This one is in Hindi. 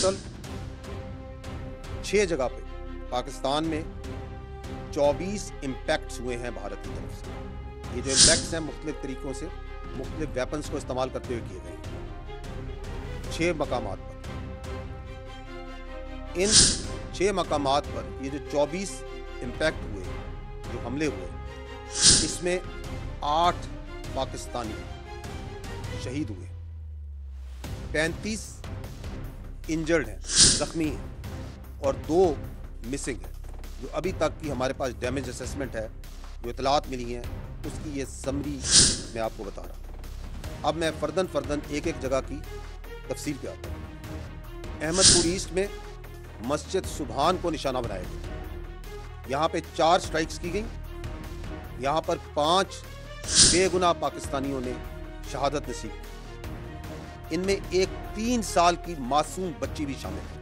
टोटल 6 जगह पे पाकिस्तान में 24 इम्पैक्ट्स हुए हैं भारत की तरफ से। ये जो इम्पैक्ट्स हैं मुख्तलिफ तरीकों से मुख्तलिफ वेपन्स को इस्तेमाल करते हुए किए गए हैं 6 मकामात पर। इन 6 मकामात पर ये जो 24 इम्पैक्ट हुए, जो हमले हुए, इसमें 8 पाकिस्तानी शहीद हुए, 35 इंजर्ड हैं, जख्मी हैं और 2 मिसिंग हैं। जो अभी तक की हमारे पास डैमेज असेसमेंट है, जो इतलात मिली हैं, उसकी ये समरी मैं आपको बता रहा हूँ। अब मैं फर्दन एक एक जगह की तफसील पे आता हूँ। अहमदपुर ईस्ट में मस्जिद सुभान को निशाना बनाया गया। यहाँ पे 4 स्ट्राइक्स की गई। यहाँ पर 5 बेगुनाह पाकिस्तानियों ने शहादत नसीब की। इनमें एक 3 साल की मासूम बच्ची भी शामिल है।